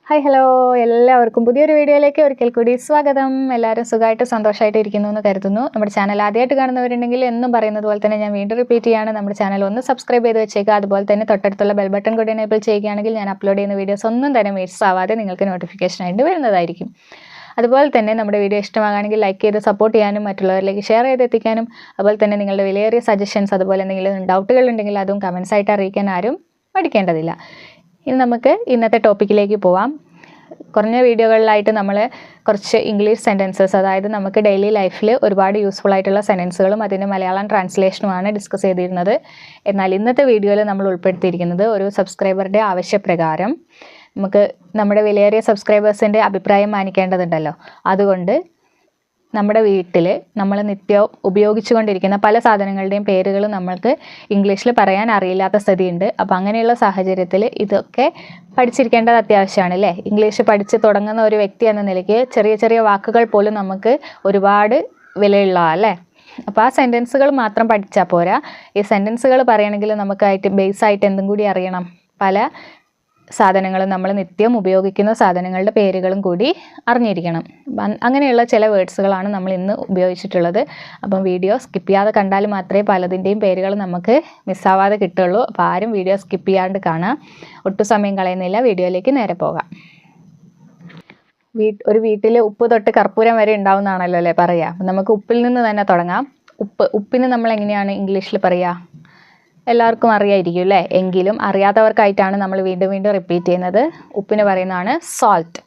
Hi hello എല്ലാവർക്കും പുതിയൊരു വീഡിയോയിലേക്ക് ഒരിക്കൽ കൂടി സ്വാഗതം. എല്ലാവരും സുഖമായിട്ട് സന്തോഷമായിട്ട് ഇരിക്കുന്നു എന്ന് കരുതുന്നു. നമ്മുടെ ചാനൽ ആദ്യമായിട്ട് കാണുന്നവരുണ്ടെങ്കിൽ എന്നും പറയുന്നത് പോലെ തന്നെ ഞാൻ വീണ്ടും റിപ്പീറ്റ് ചെയ്യാണ്, നമ്മുടെ ചാനൽ ഒന്ന് സബ്സ്ക്രൈബ് ചെയ്ത് വെച്ചേക്കുക. അതുപോലെ തന്നെ തൊട്ടടുത്തുള്ള ബെൽ ബട്ടൺ കൂടി എനേബിൾ ചെയ്യുകയാണെങ്കിൽ ഞാൻ അപ്ലോഡ് ചെയ്യുന്ന വീഡിയോസ് ഒന്നും തന്നെ മിസ് ആവാതെ നിങ്ങൾക്ക് നോട്ടിഫിക്കേഷൻ ആയിട്ട് വരുന്നതായിരിക്കും. അതുപോലെ തന്നെ നമ്മുടെ വീഡിയോ ഇഷ്ടമാകുകയാണെങ്കിൽ ലൈക്ക് ചെയ്ത് സപ്പോർട്ട് ചെയ്യാനും മറ്റുള്ളവരിലേക്ക് ഷെയർ ചെയ്ത് എത്തിക്കാനും, അതുപോലെ തന്നെ നിങ്ങളുടെ വിലയേറിയ സജഷൻസ് അതുപോലെ എന്തെങ്കിലും ഡൗട്ടുകൾ ഉണ്ടെങ്കിൽ അതും കമൻസ് ആയിട്ട് അറിയിക്കാൻ ആരും മടിക്കേണ്ടതില്ല. ഇനി നമുക്ക് ഇന്നത്തെ ടോപ്പിക്കിലേക്ക് പോവാം. കുറഞ്ഞ വീഡിയോകളിലായിട്ട് നമ്മൾ കുറച്ച് ഇംഗ്ലീഷ് സെൻറ്റൻസസ്, അതായത് നമുക്ക് ഡെയിലി ലൈഫിൽ ഒരുപാട് യൂസ്ഫുൾ ആയിട്ടുള്ള സെൻറ്റൻസുകളും അതിൻ്റെ മലയാളം ട്രാൻസ്ലേഷനുമാണ് ഡിസ്കസ് ചെയ്തിരുന്നത്. എന്നാൽ ഇന്നത്തെ വീഡിയോയിൽ നമ്മൾ ഉൾപ്പെടുത്തിയിരിക്കുന്നത് ഒരു സബ്സ്ക്രൈബറുടെ ആവശ്യപ്രകാരം നമുക്ക് നമ്മുടെ വിലയേറിയ സബ്സ്ക്രൈബേഴ്സിൻ്റെ അഭിപ്രായം മാനിക്കേണ്ടതുണ്ടല്ലോ. അതുകൊണ്ട് നമ്മുടെ വീട്ടിൽ നമ്മൾ നിത്യവും ഉപയോഗിച്ചുകൊണ്ടിരിക്കുന്ന പല സാധനങ്ങളുടെയും പേരുകൾ നമ്മൾക്ക് ഇംഗ്ലീഷിൽ പറയാൻ അറിയില്ലാത്ത സ്ഥിതിയുണ്ട്. അപ്പോൾ അങ്ങനെയുള്ള സാഹചര്യത്തിൽ ഇതൊക്കെ പഠിച്ചിരിക്കേണ്ടത് അത്യാവശ്യമാണ് അല്ലേ. ഇംഗ്ലീഷ് പഠിച്ച് തുടങ്ങുന്ന ഒരു വ്യക്തി എന്ന നിലയ്ക്ക് ചെറിയ ചെറിയ വാക്കുകൾ പോലും നമുക്ക് ഒരുപാട് വിലയുള്ളതാണ് അല്ലേ. അപ്പോൾ ആ സെൻറ്റൻസുകൾ മാത്രം പഠിച്ചാൽ പോരാ, ഈ സെൻറ്റൻസുകൾ പറയണമെങ്കിൽ നമുക്കായിട്ട് ബേസായിട്ട് എന്തും കൂടി അറിയണം. പല സാധനങ്ങളും നമ്മൾ നിത്യം ഉപയോഗിക്കുന്ന സാധനങ്ങളുടെ പേരുകളും കൂടി അറിഞ്ഞിരിക്കണം. അങ്ങനെയുള്ള ചില വേർഡ്സുകളാണ് നമ്മൾ ഇന്ന് ഉപയോഗിച്ചിട്ടുള്ളത്. അപ്പം വീഡിയോ സ്കിപ്പ് ചെയ്യാതെ കണ്ടാൽ മാത്രമേ പലതിൻ്റെയും പേരുകൾ നമുക്ക് മിസ്സാവാതെ കിട്ടുള്ളൂ. അപ്പോൾ ആരും വീഡിയോ സ്കിപ്പ് ചെയ്യാണ്ട് കാണാം. ഒട്ടും സമയം കളയുന്നില്ല, വീഡിയോയിലേക്ക് നേരെ പോകാം. ഒരു വീട്ടിൽ ഉപ്പ് തൊട്ട് കർപ്പൂരം വരെ ഉണ്ടാവുന്നതാണല്ലോ അല്ലേ പറയുക. അപ്പം നമുക്ക് ഉപ്പിൽ നിന്ന് തന്നെ തുടങ്ങാം. ഉപ്പിന് നമ്മൾ എങ്ങനെയാണ് ഇംഗ്ലീഷിൽ പറയുക? എല്ലാവർക്കും അറിയായിരിക്കും അല്ലേ. എങ്കിലും അറിയാത്തവർക്കായിട്ടാണ് നമ്മൾ വീണ്ടും വീണ്ടും റിപ്പീറ്റ് ചെയ്യുന്നത്. ഉപ്പിന് പറയുന്നതാണ് സോൾട്ട്.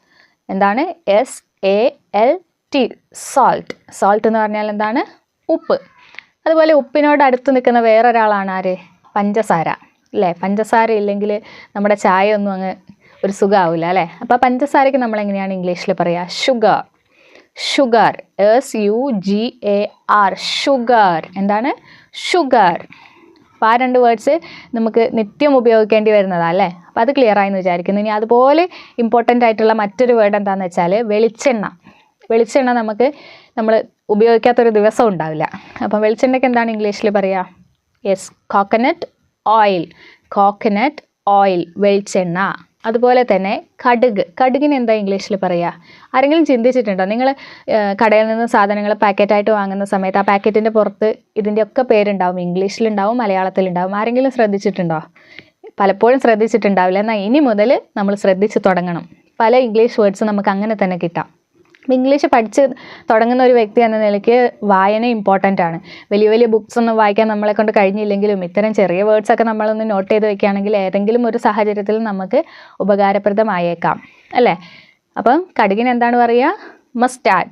എന്താണ്? SALT, salt. സോൾട്ട് എന്ന് പറഞ്ഞാൽ എന്താണ്? ഉപ്പ്. അതുപോലെ ഉപ്പിനോട് അടുത്ത് നിൽക്കുന്ന വേറൊരാളാണ് ആര്? പഞ്ചസാര അല്ലേ. പഞ്ചസാര ഇല്ലെങ്കിൽ നമ്മുടെ ചായ ഒന്നും അങ്ങ് ഒരു സുഖമാവില്ല അല്ലേ. അപ്പോൾ പഞ്ചസാരയ്ക്ക് നമ്മൾ എങ്ങനെയാണ് ഇംഗ്ലീഷിൽ പറയുക? ഷുഗർ. Sugar, SUGAR, sugar. എന്താണ്? ഷുഗർ. അപ്പോൾ ആ രണ്ട് വേർഡ്സ് നമുക്ക് നിത്യം ഉപയോഗിക്കേണ്ടി വരുന്നതാണ് അല്ലേ. അപ്പോൾ അത് ക്ലിയർ ആയെന്ന് വിചാരിക്കുന്നു. ഇനി അതുപോലെ ഇമ്പോർട്ടൻ്റ് ആയിട്ടുള്ള മറ്റൊരു വേർഡ് എന്താണെന്ന് വെച്ചാൽ വെളിച്ചെണ്ണ. വെളിച്ചെണ്ണ നമ്മൾ ഉപയോഗിക്കാത്തൊരു ദിവസം ഉണ്ടാവില്ല. അപ്പം വെളിച്ചെണ്ണയ്ക്ക് എന്താണ് ഇംഗ്ലീഷിൽ പറയുക? Yes, coconut oil. Coconut oil, വെളിച്ചെണ്ണ. അതുപോലെ തന്നെ കടുകിന് എന്താ ഇംഗ്ലീഷിൽ പറയുക? ആരെങ്കിലും ചിന്തിച്ചിട്ടുണ്ടോ? നിങ്ങൾ കടയിൽ നിന്ന് സാധനങ്ങൾ പാക്കറ്റായിട്ട് വാങ്ങുന്ന സമയത്ത് ആ പാക്കറ്റിൻ്റെ പുറത്ത് ഇതിൻ്റെയൊക്കെ പേരുണ്ടാവും. ഇംഗ്ലീഷിലുണ്ടാവും, മലയാളത്തിലുണ്ടാവും. ആരെങ്കിലും ശ്രദ്ധിച്ചിട്ടുണ്ടോ? പലപ്പോഴും ശ്രദ്ധിച്ചിട്ടുണ്ടാവില്ല. എന്നാൽ ഇനി മുതൽ നമ്മൾ ശ്രദ്ധിച്ച് തുടങ്ങണം. പല ഇംഗ്ലീഷ് വേർഡ്സ് നമുക്ക് അങ്ങനെ തന്നെ കിട്ടാം. ഇംഗ്ലീഷ് പഠിച്ച് തുടങ്ങുന്ന ഒരു വ്യക്തി എന്ന നിലയ്ക്ക് വായന ഇമ്പോർട്ടൻ്റ് ആണ്. വലിയ വലിയ ബുക്സ് ഒന്നും വായിക്കാൻ നമ്മളെ കൊണ്ട് കഴിഞ്ഞില്ലെങ്കിലും ഇത്തരം ചെറിയ വേർഡ്സൊക്കെ നമ്മളൊന്ന് നോട്ട് ചെയ്ത് വെക്കുകയാണെങ്കിൽ ഏതെങ്കിലും ഒരു സാഹചര്യത്തിൽ നമുക്ക് ഉപകാരപ്രദമായേക്കാം അല്ലേ. അപ്പം കടുകിന് എന്താണ് പറയുക? മസ്റ്റാർഡ്.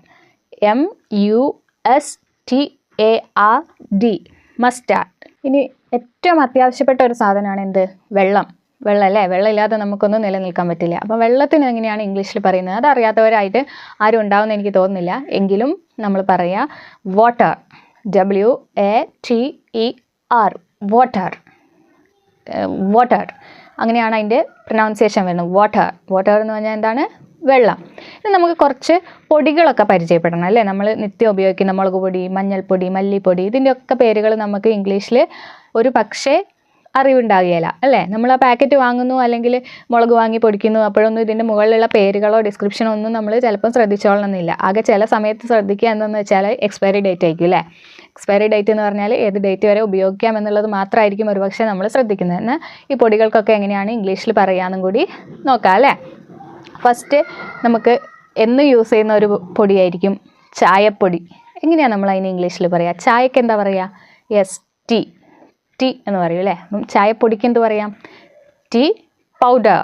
MUSTARD, mustard. ഇനി ഏറ്റവും അത്യാവശ്യപ്പെട്ട ഒരു സാധനമാണ് എന്ത്? വെള്ളം. വെള്ളം അല്ലേ. വെള്ളം ഇല്ലാതെ നമുക്കൊന്നും നിലനിൽക്കാൻ പറ്റില്ല. അപ്പം വെള്ളത്തിന് എങ്ങനെയാണ് ഇംഗ്ലീഷിൽ പറയുന്നത്? അതറിയാത്തവരായിട്ട് ആരും ഉണ്ടാവുമെന്ന് എനിക്ക് തോന്നുന്നില്ല. എങ്കിലും നമ്മൾ പറയുക വാട്ടർ. WATER, water. വാട്ടർ, അങ്ങനെയാണ് അതിൻ്റെ പ്രൊനൗൺസിയേഷൻ വരുന്നത്. വാട്ടർ. വാട്ടർ എന്ന് പറഞ്ഞാൽ എന്താണ്? വെള്ളം. ഇനി നമുക്ക് കുറച്ച് പൊടികളൊക്കെ പരിചയപ്പെടണം അല്ലേ. നമ്മൾ നിത്യം ഉപയോഗിക്കുന്ന മുളക് പൊടി, മഞ്ഞൾപ്പൊടി, മല്ലിപ്പൊടി, ഇതിൻ്റെയൊക്കെ പേരുകൾ നമുക്ക് ഇംഗ്ലീഷിൽ ഒരു പക്ഷേ അറിവുണ്ടാകുകയില്ല അല്ലേ. നമ്മൾ ആ പാക്കറ്റ് വാങ്ങുന്നു അല്ലെങ്കിൽ മുളക് വാങ്ങി പൊടിക്കുന്നു, അപ്പോഴൊന്നും ഇതിൻ്റെ മുകളിലുള്ള പേരുകളോ ഡിസ്ക്രിപ്ഷനോ ഒന്നും നമ്മൾ ചിലപ്പം ശ്രദ്ധിച്ചോളണമെന്നില്ല. ആകെ ചില സമയത്ത് ശ്രദ്ധിക്കുക എന്താണെന്ന് വെച്ചാൽ എക്സ്പയറി ഡേറ്റ് ആയിരിക്കും അല്ലേ. എക്സ്പയറി ഡേറ്റ് എന്ന് പറഞ്ഞാൽ ഏത് ഡേറ്റ് വരെ ഉപയോഗിക്കാം എന്നുള്ളത് മാത്രമായിരിക്കും ഒരുപക്ഷെ നമ്മൾ ശ്രദ്ധിക്കുന്നത്. എന്നാൽ ഈ പൊടികൾക്കൊക്കെ എങ്ങനെയാണ് ഇംഗ്ലീഷിൽ പറയാമെന്നും കൂടി നോക്കാം അല്ലേ. ഫസ്റ്റ് നമുക്ക് എന്നും യൂസ് ചെയ്യുന്ന ഒരു പൊടിയായിരിക്കും ചായപ്പൊടി. എങ്ങനെയാണ് നമ്മൾ അതിന് ഇംഗ്ലീഷിൽ പറയുക? ചായക്ക് എന്താ പറയുക? യെസ്, ടീ എന്ന് പറയും അല്ലേ. അപ്പം ചായപ്പൊടിക്ക് എന്ത് പറയാം? Tea powder.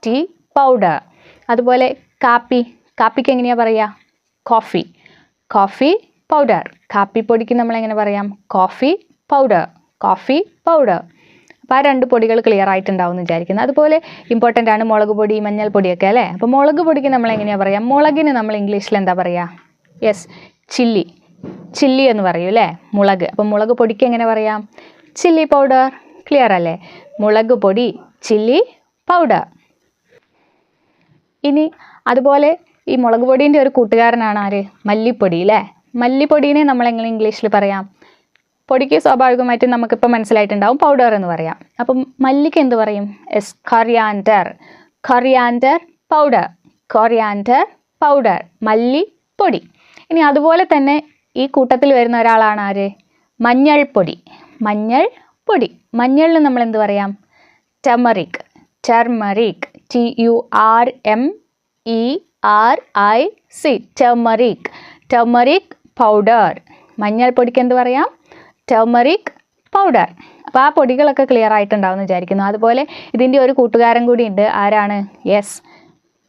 Tea powder. അതുപോലെ കാപ്പിക്ക് എങ്ങനെയാണ് പറയുക? Coffee powder. കാപ്പിപ്പൊടിക്ക് നമ്മൾ എങ്ങനെ പറയാം? Coffee powder. അപ്പോൾ ആ രണ്ട് പൊടികൾ ക്ലിയർ ആയിട്ടുണ്ടാവും എന്ന് വിചാരിക്കുന്നു. അതുപോലെ ഇമ്പോർട്ടൻ്റ് ആണ് മുളക് പൊടി, മഞ്ഞൾപ്പൊടിയൊക്കെ അല്ലേ. അപ്പോൾ മുളക് പൊടിക്ക് നമ്മൾ എങ്ങനെയാണ് പറയുക? മുളകിന് നമ്മൾ ഇംഗ്ലീഷിൽ എന്താ പറയുക? യെസ്, ചില്ലി എന്ന് പറയും അല്ലേ, മുളക്. അപ്പം മുളക് പൊടിക്ക് എങ്ങനെ പറയാം? Chilli powder. ക്ലിയർ അല്ലേ? മുളക് പൊടി, ചില്ലി പൗഡർ. ഇനി അതുപോലെ ഈ മുളക് പൊടീൻ്റെ ഒരു കൂട്ടുകാരനാണ് ആര്? മല്ലിപ്പൊടി അല്ലേ. മല്ലിപ്പൊടീനെ നമ്മൾ എങ്ങനെ ഇംഗ്ലീഷിൽ പറയാം? പൊടിക്ക് സ്വാഭാവികമായിട്ടും നമുക്കിപ്പോൾ മനസ്സിലായിട്ടുണ്ടാവും പൗഡർ എന്ന് പറയാം. അപ്പം മല്ലിക്ക് എന്ത് പറയും? കൊറിയാൻഡർ. പൗഡർ, കൊറിയാൻഡർ പൗഡർ, മല്ലിപ്പൊടി. ഇനി അതുപോലെ തന്നെ ഈ കൂട്ടത്തിൽ വരുന്ന ഒരാളാണ് ആര്? മഞ്ഞൾപ്പൊടി. മഞ്ഞൾപ്പൊടി. മഞ്ഞളിന് നമ്മൾ എന്ത് പറയാം? Turmeric. Turmeric. TURMERIC. Turmeric. Turmeric powder. മഞ്ഞൾപ്പൊടിക്ക് എന്ത് പറയാം? Turmeric powder. അപ്പോൾ ആ പൊടികളൊക്കെ ക്ലിയർ ആയിട്ടുണ്ടാവുമെന്ന് വിചാരിക്കുന്നു. അതുപോലെ ഇതിൻ്റെ ഒരു കൂട്ടുകാരൻ കൂടി ഉണ്ട്. ആരാണ്? യെസ്,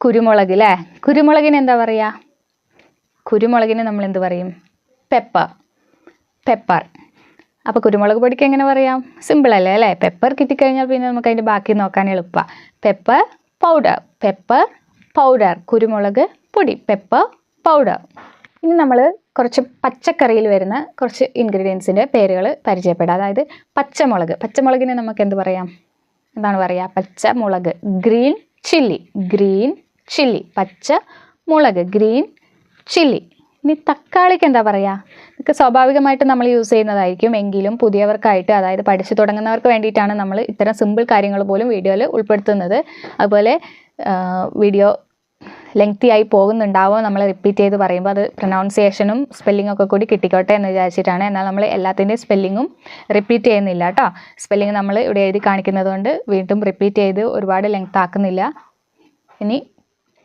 കുരുമുളക് അല്ലേ? കുരുമുളകിന് എന്താ പറയുക? കുരുമുളകിന് നമ്മൾ എന്ത് പറയും? പെപ്പർ. പെപ്പർ. അപ്പോൾ കുരുമുളക് പൊടിക്ക് എങ്ങനെ പറയാം? സിമ്പിൾ അല്ലേ അല്ലേ? പെപ്പർ കിട്ടിക്കഴിഞ്ഞാൽ പിന്നെ നമുക്ക് അതിൻ്റെ ബാക്കി നോക്കാൻ എളുപ്പമാണ്. Pepper powder. Pepper powder. കുരുമുളക് പൊടി. Pepper powder. ഇനി നമ്മൾ കുറച്ച് പച്ചക്കറിയിൽ വരുന്ന കുറച്ച് ഇൻഗ്രീഡിയൻസിൻ്റെ പേരുകൾ പരിചയപ്പെടാം. അതായത് പച്ചമുളക്. പച്ചമുളകിന് നമുക്ക് എന്ത് പറയാം? എന്താണ് പറയുക? പച്ചമുളക്. Green chilli. Green chilli. പച്ചമുളക്. Green chilli. ഇനി തക്കാളിക്ക് എന്താ പറയുക? ഇതൊക്കെ സ്വാഭാവികമായിട്ട് നമ്മൾ യൂസ് ചെയ്യുന്നതായിരിക്കും. എങ്കിലും പുതിയവർക്കായിട്ട്, അതായത് പഠിച്ചു തുടങ്ങുന്നവർക്ക് വേണ്ടിയിട്ടാണ് നമ്മൾ ഇത്തരം സിമ്പിൾ കാര്യങ്ങൾ പോലും വീഡിയോയിൽ ഉൾപ്പെടുത്തുന്നത്. അതുപോലെ വീഡിയോ ലെങ്തി ആയി പോകുന്നുണ്ടാവും നമ്മൾ റിപ്പീറ്റ് ചെയ്ത് പറയുമ്പോൾ. അത് പ്രൊനൗൺസിയേഷനും സ്പെല്ലിംഗ് ഒക്കെ കൂടി കിട്ടിക്കോട്ടെ എന്ന് വിചാരിച്ചിട്ടാണ്. എന്നാൽ നമ്മൾ എല്ലാത്തിൻ്റെയും സ്പെല്ലിങ്ങും റിപ്പീറ്റ് ചെയ്യുന്നില്ല കേട്ടോ. സ്പെല്ലിംഗ് നമ്മൾ ഇവിടെ എഴുതി കാണിക്കുന്നത് കൊണ്ട് വീണ്ടും റിപ്പീറ്റ് ചെയ്ത് ഒരുപാട് ലെങ്ത് ആക്കുന്നില്ല. ഇനി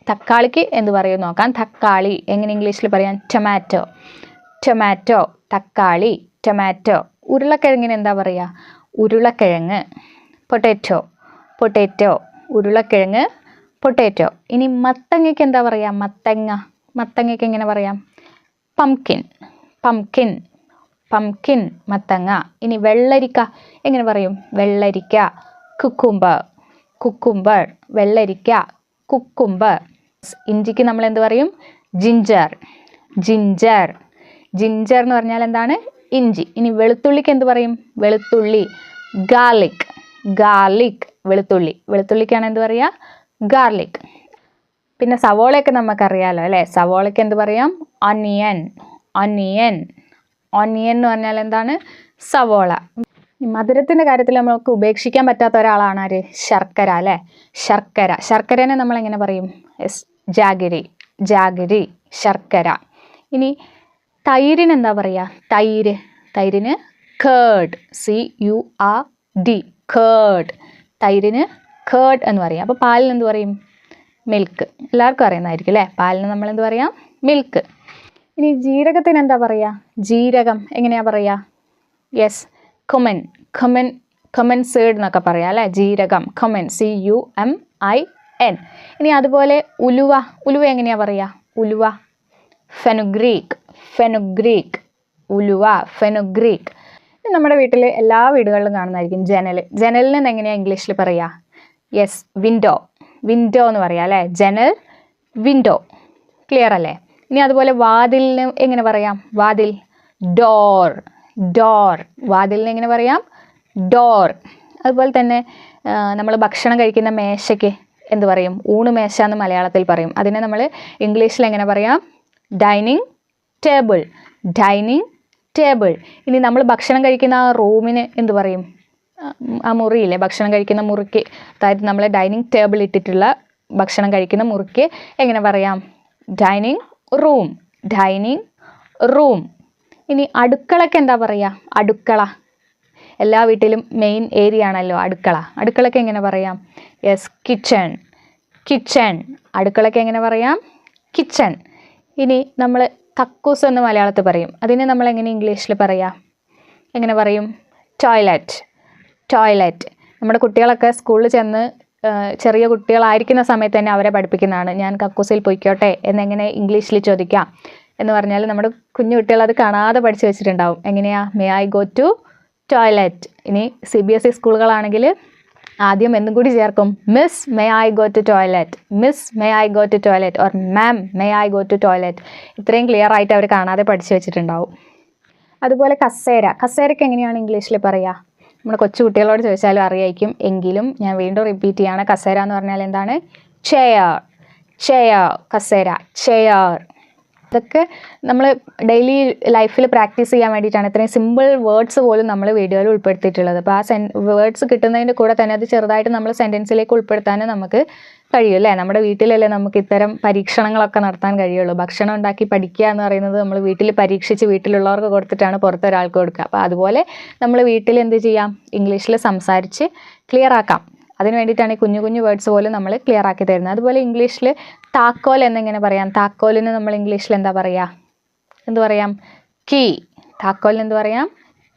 തക്കാളിക്ക് എന്ത് പറയും നോക്കാം. തക്കാളി എങ്ങനെ ഇംഗ്ലീഷിൽ പറയാം? ടൊമാറ്റോ. ടൊമാറ്റോ. തക്കാളി. ടൊമാറ്റോ. ഉരുളക്കിഴങ്ങിന് എന്താ പറയുക? ഉരുളക്കിഴങ്ങ്. പൊട്ടാറ്റോ. പൊട്ടാറ്റോ. ഉരുളക്കിഴങ്ങ്. പൊട്ടാറ്റോ. ഇനി മത്തങ്ങയ്ക്ക് എന്താ പറയുക? മത്തങ്ങ. മത്തങ്ങയ്ക്ക് എങ്ങനെ പറയാം? പംകിൻ. പംകിൻ. പംകിൻ. മത്തങ്ങ. ഇനി വെള്ളരിക്ക എങ്ങനെ പറയും? വെള്ളരിക്ക. കുക്കുംബർ. കുക്കുംബർ. വെള്ളരിക്ക. കുക്കുംബർ. ഇഞ്ചിക്ക് നമ്മൾ എന്ത് പറയും? ജിഞ്ചർ. ജിഞ്ചർ. ജിഞ്ചർ എന്ന് പറഞ്ഞാൽ എന്താണ്? ഇഞ്ചി. ഇനി വെളുത്തുള്ളിക്ക് എന്ത് പറയും? വെളുത്തുള്ളി. ഗാർലിക്. ഗാർലിക്. വെളുത്തുള്ളി. വെളുത്തുള്ളിക്കാണ് എന്ത് പറയുക? ഗാർലിക്. പിന്നെ സവോളയൊക്കെ നമുക്കറിയാലോ അല്ലേ? സവോളയ്ക്ക് എന്ത് പറയാം? ഒനിയൻ. ഒനിയൻ. ഒനിയൻ എന്ന് പറഞ്ഞാൽ എന്താണ്? സവോള. മധുരത്തിൻ്റെ കാര്യത്തിൽ നമുക്ക് ഉപേക്ഷിക്കാൻ പറ്റാത്ത ഒരാളാണ് ആര്? ശർക്കര അല്ലേ? ശർക്കര. ശർക്കരനെ നമ്മൾ എങ്ങനെ പറയും? Yes, jaggery. ജാഗരി. ശർക്കര. ഇനി തൈരിന് എന്താ പറയുക? തൈര്. തൈരിന് കേർഡ്. CURD. കേർഡ്. തൈരിന് കേർഡ് എന്ന് പറയും. അപ്പോൾ പാലിന് എന്ത് പറയും? മിൽക്ക്. എല്ലാവർക്കും അറിയുന്നതായിരിക്കും അല്ലേ? പാലിന് നമ്മൾ എന്ത് പറയാം? മിൽക്ക്. ഇനി ജീരകത്തിന് എന്താ പറയുക? ജീരകം എങ്ങനെയാണ് പറയുക? യെസ്, കുമൻ. കുമൻ. കുമൻ സീഡ് എന്നൊക്കെ പറയാം അല്ലേ? ജീരകം. കുമൻ. CUMIN. ഇനി അതുപോലെ ഉലുവ. ഉലുവ എങ്ങനെയാണ് പറയുക? ഉലുവ. ഫെനുഗ്രീക്ക്. ഫെനുഗ്രീക്ക്. ഉലുവ. ഫെനുഗ്രീക്ക്. നമ്മുടെ വീട്ടിൽ എല്ലാ വീടുകളിലും കാണുന്നതായിരിക്കും ജനൽ. ജനലിന് എങ്ങനെയാണ് ഇംഗ്ലീഷിൽ പറയുക? Yes, window. വിൻഡോ എന്ന് പറയാം അല്ലേ? ജനൽ. വിൻഡോ. ക്ലിയർ അല്ലേ? ഇനി അതുപോലെ വാതിലിന് എങ്ങനെ പറയാം? വാതിൽ. ഡോർ. ഡോർ. വാതിലിന് എങ്ങനെ പറയാം? ഡോർ. അതുപോലെ തന്നെ നമ്മൾ ഭക്ഷണം കഴിക്കുന്ന മേശയ്ക്ക് എന്ത് പറയും? ഊണ് മേശ എന്ന് മലയാളത്തിൽ പറയും. അതിനെ നമ്മൾ ഇംഗ്ലീഷിൽ എങ്ങനെ പറയാം? Dining table. Dining table. ഇനി നമ്മൾ ഭക്ഷണം കഴിക്കുന്ന ആ റൂമിന് എന്ത് പറയും? ആ മുറിയില്ലേ, ഭക്ഷണം കഴിക്കുന്ന മുറിക്ക്, അതായത് നമ്മൾ ഡൈനിങ് ടേബിൾ ഇട്ടിട്ടുള്ള ഭക്ഷണം കഴിക്കുന്ന മുറിക്ക് എങ്ങനെ പറയാം? Dining room. Dining room. ഇനി അടുക്കളയ്ക്ക് എന്താ പറയുക? അടുക്കള. എല്ലാ വീട്ടിലും മെയിൻ ഏരിയ ആണല്ലോ അടുക്കള. അടുക്കളയ്ക്ക് എങ്ങനെ പറയാം? Yes, kitchen. കിച്ചൺ. അടുക്കളയ്ക്ക് എങ്ങനെ പറയാം? കിച്ചൺ. ഇനി നമ്മൾ കക്കൂസ് എന്ന് മലയാളത്തിൽ പറയും. അതിനെ നമ്മൾ എങ്ങനെ ഇംഗ്ലീഷിൽ പറയാം? എങ്ങനെ പറയും? ടോയ്ലറ്റ്. ടോയ്ലറ്റ്. നമ്മുടെ കുട്ടികളൊക്കെ സ്കൂളിൽ ചെന്ന് ചെറിയ കുട്ടികളായിരിക്കുന്ന സമയത്ത് തന്നെ അവരെ പഠിപ്പിക്കുന്നതാണ്. ഞാൻ കക്കൂസിൽ പോയിക്കോട്ടെ എന്നെങ്ങനെ ഇംഗ്ലീഷിൽ ചോദിക്കാം എന്ന് പറഞ്ഞാൽ നമ്മുടെ കുഞ്ഞു കുട്ടികൾ അത് കാണാതെ പഠിച്ചു വെച്ചിട്ടുണ്ടാവും. എങ്ങനെയാ? May I go to toilet. ഇനി CBSE സ്കൂളുകളാണെങ്കിൽ ആദ്യം എന്തും കൂടി ചേർക്കും. Miss may I go to toilet. Miss may I go to toilet. Or ma'am may I go to toilet. ഇത്രയും ക്ലിയർ ആയിട്ട് അവർ കാണാതെ പഠിച്ചു വെച്ചിട്ടുണ്ടാവും. അതുപോലെ കസേര. കസേരയ്ക്ക് എങ്ങനെയാണ് ഇംഗ്ലീഷിൽ പറയുക? നമ്മുടെ കൊച്ചു കുട്ടികളോട് ചോദിച്ചാലും അറിയായിരിക്കും. എങ്കിലും ഞാൻ വീണ്ടും റിപ്പീറ്റ് ചെയ്യാണ്. കസേര എന്ന് പറഞ്ഞാൽ എന്താണ്? ചെയർ. ചെയർ. കസേര. ചെയർ. ഇതൊക്കെ നമ്മൾ ഡെയിലി ലൈഫിൽ പ്രാക്ടീസ് ചെയ്യാൻ വേണ്ടിയിട്ടാണ് ഇത്രയും സിമ്പിൾ വേർഡ്സ് പോലും നമ്മൾ വീഡിയോയിൽ ഉൾപ്പെടുത്തിയിട്ടുള്ളത്. അപ്പോൾ ആ വേർഡ്സ് കിട്ടുന്നതിൻ്റെ കൂടെ തന്നെ അത് ചെറുതായിട്ട് നമ്മൾ സെൻറ്റൻസിലേക്ക് ഉൾപ്പെടുത്താനും നമുക്ക് കഴിയും അല്ലേ. നമ്മുടെ വീട്ടിലല്ലേ നമുക്ക് ഇത്തരം പരീക്ഷണങ്ങളൊക്കെ നടത്താൻ കഴിയുള്ളൂ. ഭക്ഷണം ഉണ്ടാക്കി പഠിക്കുക എന്ന് പറയുന്നത് നമ്മൾ വീട്ടിൽ പരീക്ഷിച്ച് വീട്ടിലുള്ളവർക്ക് കൊടുത്തിട്ടാണ് പുറത്തൊരാൾക്ക് കൊടുക്കുക. അപ്പോൾ അതുപോലെ നമ്മൾ വീട്ടിൽ എന്ത് ചെയ്യാം, ഇംഗ്ലീഷിൽ സംസാരിച്ച് ക്ലിയർ ആക്കാം. അതിന് വേണ്ടിയിട്ടാണ് ഈ കുഞ്ഞു കുഞ്ഞു വേർഡ്സ് പോലും നമ്മൾ ക്ലിയർ ആക്കി തരുന്നത്. അതുപോലെ ഇംഗ്ലീഷിൽ താക്കോൽ എന്നെങ്ങനെ പറയാം? താക്കോലിന് നമ്മൾ ഇംഗ്ലീഷിൽ എന്താ പറയുക? എന്ത് പറയാം? കീ. താക്കോലിന് എന്ത് പറയാം?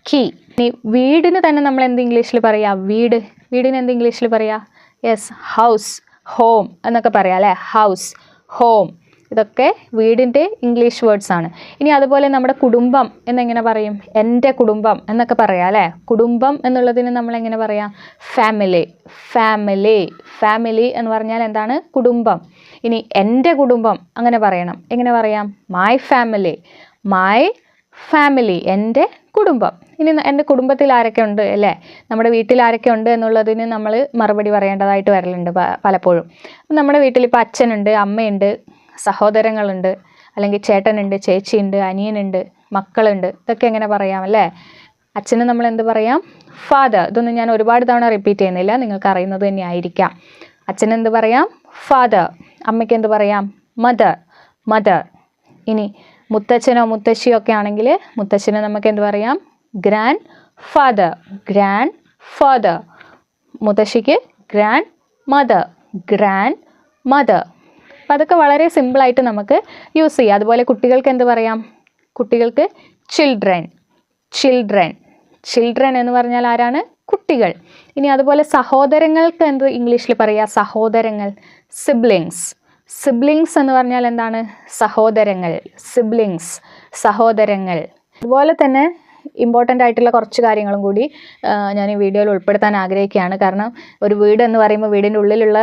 കീ. ഇനി വീടിന് തന്നെ നമ്മൾ എന്ത് ഇംഗ്ലീഷിൽ പറയാം? വീടിന് എന്ത് ഇംഗ്ലീഷിൽ പറയാം? യെസ്, ഹൗസ്, ഹോം എന്നൊക്കെ പറയാം അല്ലേ. ഹൗസ്, ഹോം, ഇതൊക്കെ വീടിൻ്റെ ഇംഗ്ലീഷ് വേർഡ്സ് ആണ്. ഇനി അതുപോലെ നമ്മുടെ കുടുംബം എന്നെങ്ങനെ പറയും? എൻ്റെ കുടുംബം എന്നൊക്കെ പറയാം അല്ലേ. കുടുംബം എന്നുള്ളതിന് നമ്മൾ എങ്ങനെ പറയാം? ഫാമിലി. ഫാമിലി എന്ന് പറഞ്ഞാൽ എന്താണ്? കുടുംബം. ഇനി എൻ്റെ കുടുംബം അങ്ങനെ പറയണം. എങ്ങനെ പറയാം? മൈ ഫാമിലി, എൻ്റെ കുടുംബം. ഇനി എൻ്റെ കുടുംബത്തിൽ ആരൊക്കെ ഉണ്ട് അല്ലേ, നമ്മുടെ വീട്ടിൽ ആരൊക്കെ ഉണ്ട് എന്നുള്ളതിന് നമ്മൾ മറുപടി പറയേണ്ടതായിട്ട് വരലുണ്ട് പലപ്പോഴും. നമ്മുടെ വീട്ടിൽ ഇപ്പോൾ അച്ഛനുണ്ട്, അമ്മയുണ്ട്, സഹോദരങ്ങളുണ്ട്, അല്ലെങ്കിൽ ചേട്ടനുണ്ട്, ചേച്ചിയുണ്ട്, അനിയനുണ്ട്, മക്കളുണ്ട്. ഇതൊക്കെ എങ്ങനെ പറയാം അല്ലേ. അച്ഛന് നമ്മൾ എന്ത് പറയാം? ഫാദർ. ഇതൊന്നും ഞാൻ ഒരുപാട് തവണ റിപ്പീറ്റ് ചെയ്യുന്നില്ല, നിങ്ങൾക്ക് അറിയുന്നത് തന്നെ ആയിരിക്കാം. അച്ഛന് എന്ത് പറയാം? ഫാദർ. അമ്മയ്ക്ക് എന്ത് പറയാം? മദർ. ഇനി മുത്തച്ഛനോ മുത്തശ്ശിയോ ഒക്കെ ആണെങ്കിൽ മുത്തച്ഛന് നമുക്ക് എന്ത് പറയാം? Grand father. മുത്തശ്ശിക്ക് ഗ്രാൻഡ് മദർ. അപ്പം അതൊക്കെ വളരെ സിമ്പിളായിട്ട് നമുക്ക് യൂസ് ചെയ്യാം. അതുപോലെ കുട്ടികൾക്ക് എന്ത് പറയാം? കുട്ടികൾക്ക് ചിൽഡ്രൻ എന്ന് പറഞ്ഞാൽ ആരാണ്? കുട്ടികൾ. ഇനി അതുപോലെ സഹോദരങ്ങൾക്ക് എന്ത് ഇംഗ്ലീഷിൽ പറയാം? സഹോദരങ്ങൾ, സിബ്ലിങ്സ് എന്ന് പറഞ്ഞാൽ എന്താണ്? സഹോദരങ്ങൾ. അതുപോലെ തന്നെ ഇമ്പോർട്ടൻ്റ് ആയിട്ടുള്ള കുറച്ച് കാര്യങ്ങളും കൂടി ഞാൻ ഈ വീഡിയോയിൽ ഉൾപ്പെടുത്താൻ ആഗ്രഹിക്കുകയാണ്. കാരണം ഒരു വീട് എന്ന് പറയുമ്പോൾ വീടിൻ്റെ ഉള്ളിലുള്ള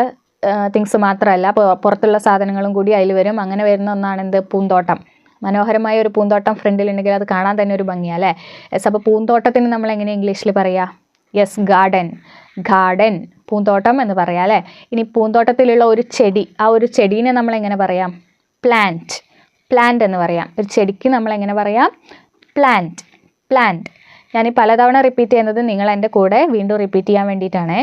തിങ്സ് മാത്രമല്ല, പുറത്തുള്ള സാധനങ്ങളും കൂടി അതിൽ വരും. അങ്ങനെ വരുന്ന ഒന്നാണ് എന്ത്? പൂന്തോട്ടം. മനോഹരമായ ഒരു പൂന്തോട്ടം ഫ്രണ്ടിലുണ്ടെങ്കിൽ അത് കാണാൻ തന്നെ ഒരു ഭംഗിയാണ് അല്ലേ. യെസ്, അപ്പോൾ പൂന്തോട്ടത്തിന് നമ്മൾ എങ്ങനെ ഇംഗ്ലീഷിൽ പറയാം? യെസ്, ഗാർഡൻ, പൂന്തോട്ടം എന്ന് പറയാം അല്ലേ. ഇനി പൂന്തോട്ടത്തിലുള്ള ഒരു ചെടി, ആ ഒരു ചെടീനെ നമ്മൾ എങ്ങനെ പറയാം? പ്ലാന്റ് എന്ന് പറയാം. ഒരു ചെടിക്ക് നമ്മൾ എങ്ങനെ പറയാം? പ്ലാന്റ്. ഞാൻ ഈ പലതവണ റിപ്പീറ്റ് ചെയ്യുന്നത് നിങ്ങൾ എൻ്റെ കൂടെ വീണ്ടും റിപ്പീറ്റ് ചെയ്യാൻ വേണ്ടിയിട്ടാണ്.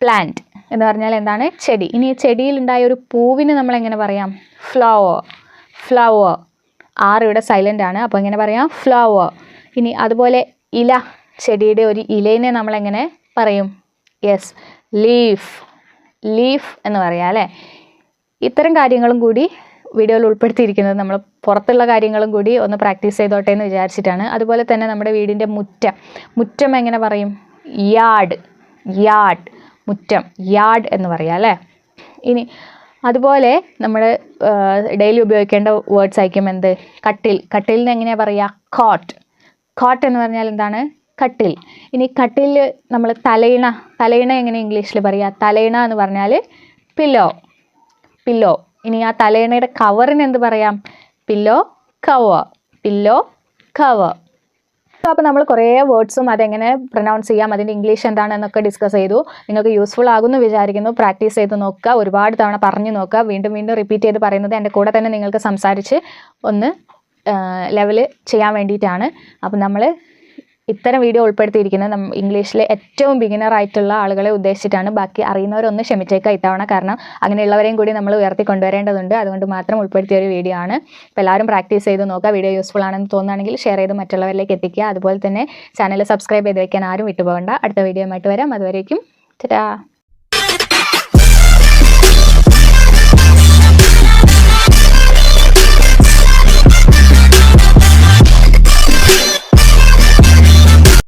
പ്ലാന്റ് എന്ന് പറഞ്ഞാൽ എന്താണ്? ചെടി. ഇനി ഈ ചെടിയിലുണ്ടായ ഒരു പൂവിന് നമ്മൾ എങ്ങനെ പറയാം? ഫ്ലവർ. ഇവിടെ സൈലൻ്റ് ആണ്, അപ്പോൾ എങ്ങനെ പറയാം? ഫ്ലവർ. ഇനി അതുപോലെ ഇല, ചെടിയുടെ ഒരു ഇലയിനെ നമ്മൾ എങ്ങനെ പറയും? യെസ്, ലീഫ് എന്ന് പറയാം അല്ലേ. ഇത്തരം കാര്യങ്ങളും കൂടി വീഡിയോയിൽ ഉൾപ്പെടുത്തിയിരിക്കുന്നത് നമ്മൾ പുറത്തുള്ള കാര്യങ്ങളും കൂടി ഒന്ന് പ്രാക്ടീസ് ചെയ്തോട്ടെ എന്ന് വിചാരിച്ചിട്ടാണ്. അതുപോലെ തന്നെ നമ്മുടെ വീടിൻ്റെ മുറ്റം എങ്ങനെ പറയും? യാർഡ് എന്ന് പറയാം അല്ലേ. ഇനി അതുപോലെ നമ്മൾ ഡെയിലി ഉപയോഗിക്കേണ്ട വേർഡ്സ് ആയിരിക്കും എന്ത്? കട്ടിലിന് എങ്ങനെയാണ് പറയുക? കോട്ട് എന്ന് പറഞ്ഞാൽ എന്താണ്? കട്ടിൽ. ഇനി കട്ടിൽ നമ്മൾ തലയിണ എങ്ങനെ ഇംഗ്ലീഷിൽ പറയുക? തലയിണ എന്ന് പറഞ്ഞാൽ പില്ലോ. ഇനി ആ തലയിണയുടെ കവറിന് എന്ത് പറയാം? Pillow cover. അപ്പോൾ നമ്മൾ കുറേ വേർഡ്സും അതെങ്ങനെ പ്രൊനൗൺസ് ചെയ്യാം, അതിൻ്റെ ഇംഗ്ലീഷ് എന്താണെന്നൊക്കെ ഡിസ്കസ് ചെയ്തു. നിങ്ങൾക്ക് യൂസ്ഫുൾ ആകുമെന്ന് വിചാരിക്കുന്നു. പ്രാക്ടീസ് ചെയ്ത് നോക്കുക, ഒരുപാട് തവണ പറഞ്ഞു നോക്കുക. വീണ്ടും റിപ്പീറ്റ് ചെയ്ത് പറയുന്നത് എൻ്റെ കൂടെ തന്നെ നിങ്ങൾക്ക് സംസാരിച്ച് ഒന്ന് ലെവൽ ചെയ്യാൻ വേണ്ടിയിട്ടാണ്. അപ്പോൾ നമ്മൾ ഇത്തരം വീഡിയോ ഉൾപ്പെടുത്തിയിരിക്കുന്നത് ഇംഗ്ലീഷിലെ ഏറ്റവും ബിഗിനർ ആയിട്ടുള്ള ആളുകളെ ഉദ്ദേശിച്ചിട്ടാണ്. ബാക്കി അറിയുന്നവരൊന്ന് ക്ഷമിച്ചേക്കുക ഇത്തവണ, കാരണം അങ്ങനെയുള്ളവരെയും കൂടി നമ്മൾ ഉയർത്തിക്കൊണ്ടുവരേണ്ടതുണ്ട്. അതുകൊണ്ട് മാത്രം ഉൾപ്പെടുത്തിയ ഒരു വീഡിയോ ആണ്. അപ്പോൾ എല്ലാവരും പ്രാക്ടീസ് ചെയ്ത് നോക്കുക. വീഡിയോ യൂസ്ഫുൾ ആണെന്ന് തോന്നുകയാണെങ്കിൽ ഷെയർ ചെയ്ത് മറ്റുള്ളവരിലേക്ക് എത്തിക്കുക. അതുപോലെ തന്നെ ചാനൽ സബ്സ്ക്രൈബ് ചെയ്ത് വയ്ക്കാൻ ആരും വിട്ടുപോകണ്ട. അടുത്ത വീഡിയോ ആയിട്ട് വരാം. അതുവരേക്കും ടാറ്റാ.